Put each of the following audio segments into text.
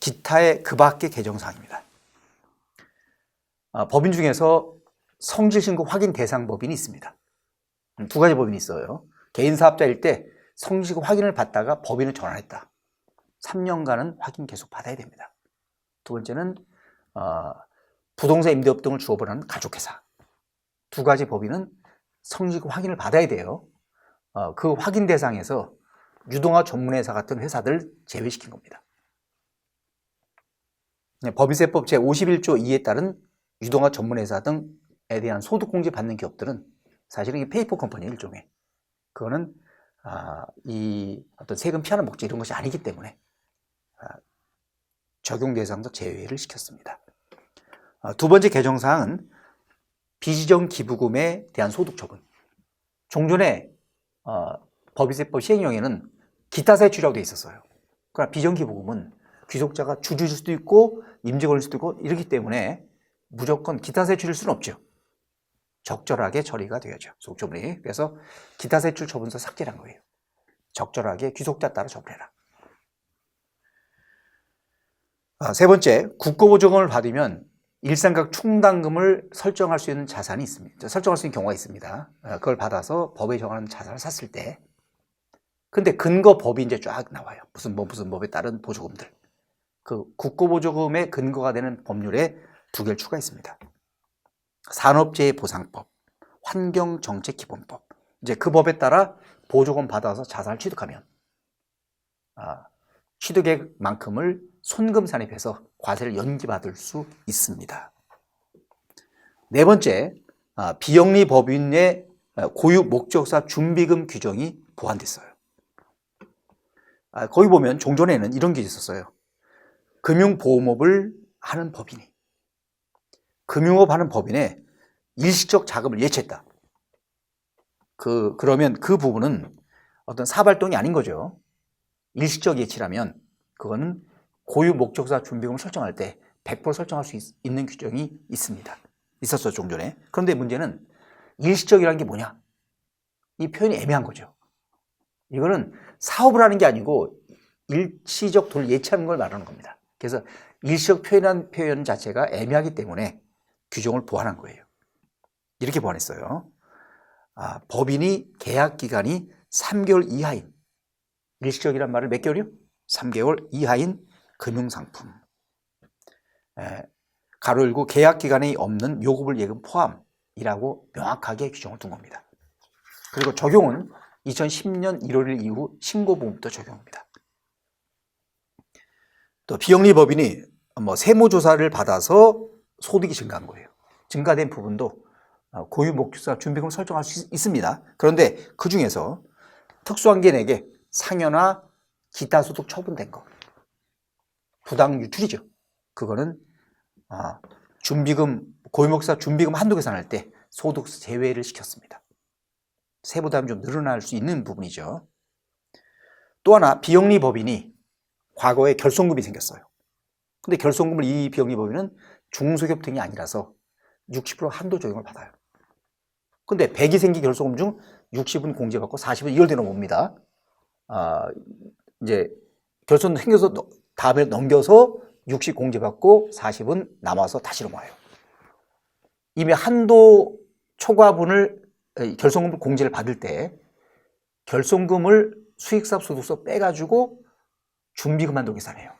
기타의 그 밖의 개정사항입니다. 법인 중에서 성질신고 확인 대상 법인이 있습니다. 두 가지 법인이 있어요. 개인 사업자일 때 성질신고 확인을 받다가 법인을 전환했다. 3년간은 확인 계속 받아야 됩니다. 두 번째는 부동산 임대업 등을 주업을 하는 가족회사. 두 가지 법인은 성질신고 확인을 받아야 돼요. 그 확인 대상에서 유동화 전문회사 같은 회사들 제외시킨 겁니다. 법인세법 제51조 2에 따른 유동화 전문회사 등에 대한 소득공제 받는 기업들은 사실은 이 페이퍼 컴퍼니 일종의 그거는 이 어떤 세금 피하는 목적 이런 것이 아니기 때문에 적용 대상에서 제외를 시켰습니다. 두 번째 개정사항은 비지정 기부금에 대한 소득 처분. 종전에 법인세법 시행령에는 기타 세출이라고 되어 있었어요. 그러나 비정 기부금은 귀속자가 주주일 수도 있고 임직원일 수도 있고 이렇기 때문에 무조건 기타 세출일 수는 없죠. 적절하게 처리가 되어야죠. 소득처분이. 그래서 기타 세출 처분서 삭제한 거예요. 적절하게 귀속자 따라 처분해라. 세 번째, 국고보조금을 받으면 일상각 충당금을 설정할 수 있는 자산이 있습니다. 설정할 수 있는 경우가 있습니다. 그걸 받아서 법에 정하는 자산을 샀을 때. 근데 근거 법이 이제 쫙 나와요. 무슨 법에 따른 보조금들. 그 국고보조금의 근거가 되는 법률에 두 개를 추가했습니다. 산업재해보상법, 환경정책기본법. 이제 그 법에 따라 보조금 받아서 자산을 취득하면 취득액만큼을 손금 산입해서 과세를 연기받을 수 있습니다. 네 번째, 비영리 법인의 고유 목적사 준비금 규정이 보완됐어요. 거기 보면 종전에는 이런 게 있었어요. 금융보험업을 하는 법인이 금융업 하는 법인에 일시적 자금을 예치했다. 그러면 그 부분은 어떤 사업활동이 아닌 거죠. 일시적 예치라면 그거는 고유 목적사 준비금을 설정할 때 100% 설정할 수 있는 규정이 있습니다. 있었죠, 종전에. 그런데 문제는 일시적이라는 게 뭐냐? 이 표현이 애매한 거죠. 이거는 사업을 하는 게 아니고 일시적 돈을 예치하는 걸 말하는 겁니다. 그래서 일시적 표현 자체가 애매하기 때문에 규정을 보완한 거예요. 이렇게 보완했어요. 법인이 계약 기간이 3개월 이하인, 일시적이란 말을 몇 개월이요? 3개월 이하인 금융상품. 가로 열고 계약 기간에 없는 요구불 예금 포함이라고 명확하게 규정을 둔 겁니다. 그리고 적용은 2010년 1월 1일 이후 신고부문부터 적용합니다. 또 비영리 법인이 세무조사를 받아서 소득이 증가한 거예요. 증가된 부분도 고유 목적사 준비금을 설정할 수 있습니다. 그런데 그 중에서 특수한 게 4개, 상여나 기타 소득 처분된 거, 부당 유출이죠. 그거는 준비금, 고유 목적사 준비금 한도 계산할 때 소득세 제외를 시켰습니다. 세부담이 좀 늘어날 수 있는 부분이죠. 또 하나, 비영리 법인이 과거에 결손금이 생겼어요. 근데 결손금을 이 비영리 법인은 중소기업 등이 아니라서 60% 한도 적용을 받아요. 근데 100이 생긴 결손금 중 60은 공제받고 40은 이월되는 겁니다. 이제 결손 생겨서 다음에 넘겨서 60 공제받고 40은 남아서 다시 넘어와요. 이미 한도 초과분을 결손금을 공제를 받을 때 결손금을 수익사업 소득서 빼가지고 준비금 한도 계산해요.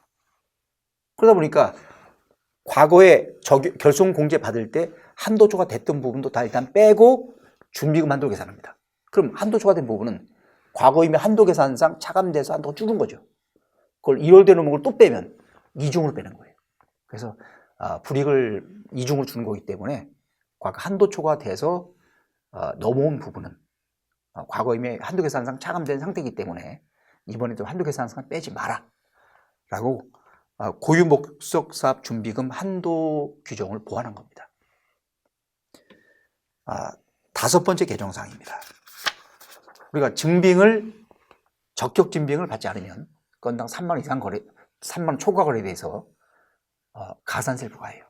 그러다 보니까 과거에 결손금 공제 받을 때 한도 초과됐던 부분도 다 일단 빼고 준비금 한도 계산합니다. 그럼 한도 초과된 부분은 과거 이미 한도 계산상 차감돼서 한도가 줄은 거죠. 그걸 1월되는 걸 또 빼면 이중으로 빼는 거예요. 그래서 불이익을 이중으로 주는 거기 때문에 과거 한도 초과돼서 넘어온 부분은 과거 이미 한도 계산상 차감된 상태이기 때문에 이번에도 한도 계산상 빼지 마라 라고 고유 목적 사업 준비금 한도 규정을 보완한 겁니다. 5번째 개정사항입니다. 우리가 적격 증빙을 받지 않으면 건당 3만 원 이상 3만 원 초과 거래에 대해서 가산세를 부과해요.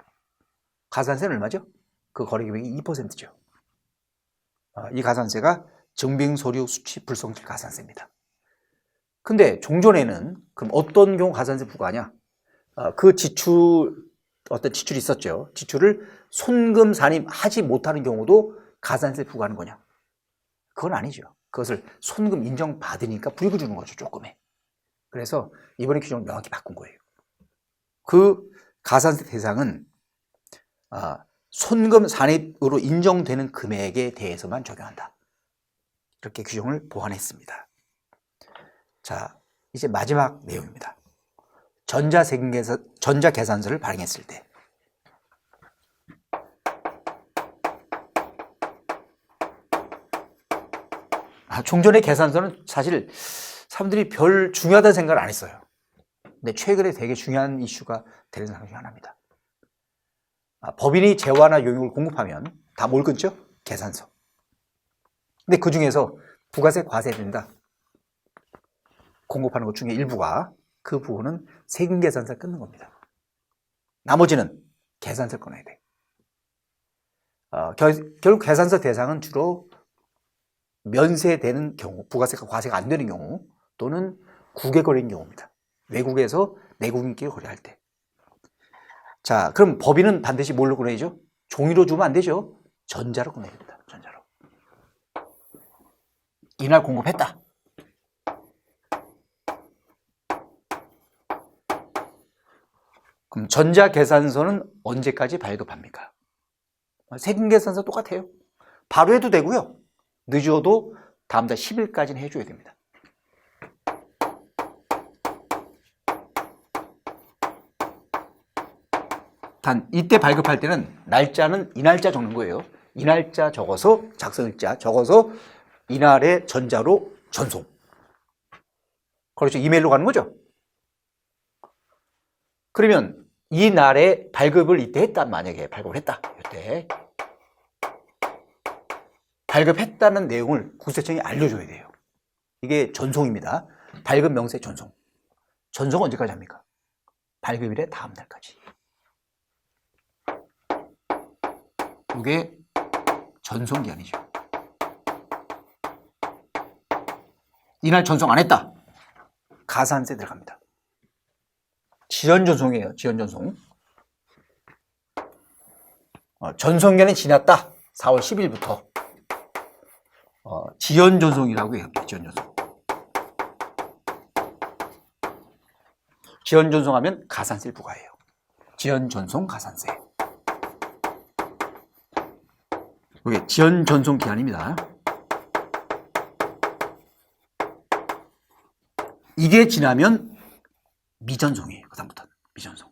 가산세는 얼마죠? 그 거래 금액이 2%죠. 이 가산세가 증빙 서류 수취 불성실 가산세입니다. 근데 종전에는 그럼 어떤 경우 가산세 부과하냐? 그 어떤 지출이 있었죠. 지출을 손금산입하지 못하는 경우도 가산세 부과하는 거냐? 그건 아니죠. 그것을 손금 인정받으니까 불이익을 주는 거죠, 조금에. 그래서 이번에 규정을 명확히 바꾼 거예요. 그 가산세 대상은 손금 산입으로 인정되는 금액에 대해서만 적용한다. 이렇게 규정을 보완했습니다. 자, 이제 마지막 내용입니다. 전자계산서를 발행했을 때 종전의 계산서는 사실 사람들이 별 중요하다는 생각을 안 했어요. 근데 최근에 되게 중요한 이슈가 되는 상황 중 하나입니다. 법인이 재화나 용역을 공급하면 다 뭘 끊죠? 계산서. 근데 그 중에서 부가세 과세된다. 공급하는 것 중에 일부가 그 부분은 세금계산서 끊는 겁니다. 나머지는 계산서 끊어야 돼. 결국 계산서 대상은 주로 면세되는 경우, 부가세가 과세가 안 되는 경우 또는 국외 거래인 경우입니다. 외국에서 내국인끼리 거래할 때. 자, 그럼 법인은 반드시 뭘로 끊어야죠? 종이로 주면 안 되죠. 전자로 끊어야 됩니다. 전자로. 이날 공급했다. 그럼 전자계산서는 언제까지 발급합니까? 세금계산서 똑같아요. 바로 해도 되고요. 늦어도 다음 달 10일까지는 해줘야 됩니다. 단 이때 발급할 때는 날짜는 이 날짜 적는 거예요. 이 날짜 적어서 작성일자 적어서 이날의 전자로 전송. 그렇죠. 이메일로 가는 거죠. 그러면 이 날에 발급을 이때 했다. 만약에 발급을 했다. 이때 발급했다는 내용을 국세청이 알려줘야 돼요. 이게 전송입니다. 발급 명세 전송. 전송 언제까지 합니까? 발급일의 다음 날까지. 이게 전송기한이죠. 이날 전송 안 했다. 가산세 들어갑니다. 지연전송이에요. 지연전송. 전송기한이 지났다. 4월 10일부터. 지연전송이라고 해요. 지연전송. 지연전송하면 가산세를 부과해요. 지연전송 가산세. 이게 지연전송 기한입니다. 이게 지나면 미전송이에요. 그 다음부터는 미전송.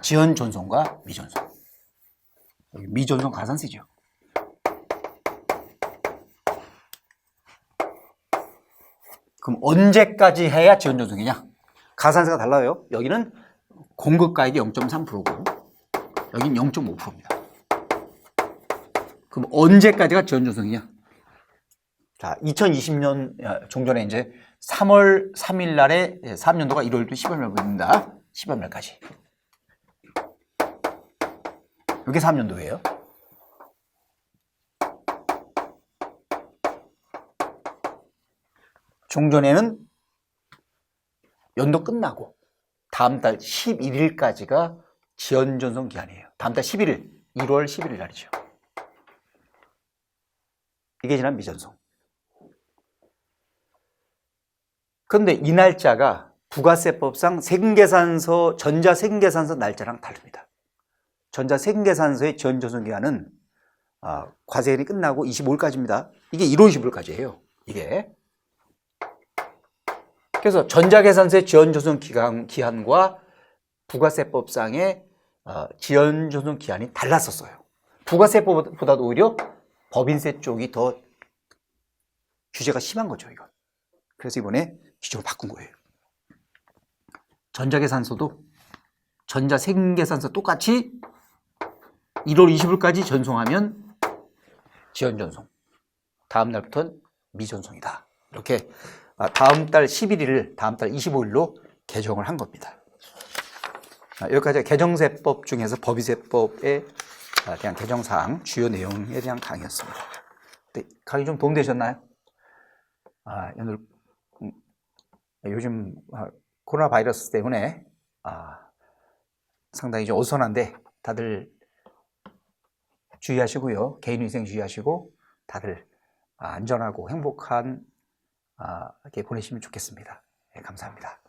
지연전송과 미전송. 여기 미전송 가산세죠. 그럼 언제까지 해야 지연전송이냐? 가산세가 달라요. 여기는 공급가액이 0.3%고 여긴 0.5%입니다. 그럼 언제까지가 지연전송이냐? 자, 2020년 종전에 이제 3월 3일 날에 3년도가 1월부터 10월 말입니다. 10월 말까지. 이게 3년도예요. 종전에는 연도 끝나고 다음 달 11일까지가 지연전송 기한이에요. 다음 달 11일, 1월 11일 날이죠. 이게 지난 미전송. 그런데 이 날짜가 부가세법상 세금계산서, 전자세금계산서 날짜랑 다릅니다. 전자세금계산서의 지연전송 기한은 과세일이 끝나고 25일까지입니다. 이게 1월 25일까지예요. 이게. 그래서 전자계산서의 지연전송 기한과 부가세법상의 지연전송 기한이 달랐었어요. 부가세법보다도 오히려 법인세 쪽이 더 규제가 심한 거죠, 이건. 그래서 이번에 규정을 바꾼 거예요. 전자계산서도 전자세금계산서 똑같이 1월 20일까지 전송하면 지연전송. 다음 날부터는 미전송이다. 이렇게 다음 달 11일을 다음 달 25일로 개정을 한 겁니다. 여기까지 개정세법 중에서 법인세법에 대한 개정사항, 주요 내용에 대한 강의였습니다. 강의 좀 도움되셨나요? 오늘 요즘 코로나 바이러스 때문에 상당히 좀 어수선한데 다들 주의하시고요. 개인위생 주의하시고 다들 안전하고 행복한 이렇게 보내시면 좋겠습니다. 네, 감사합니다.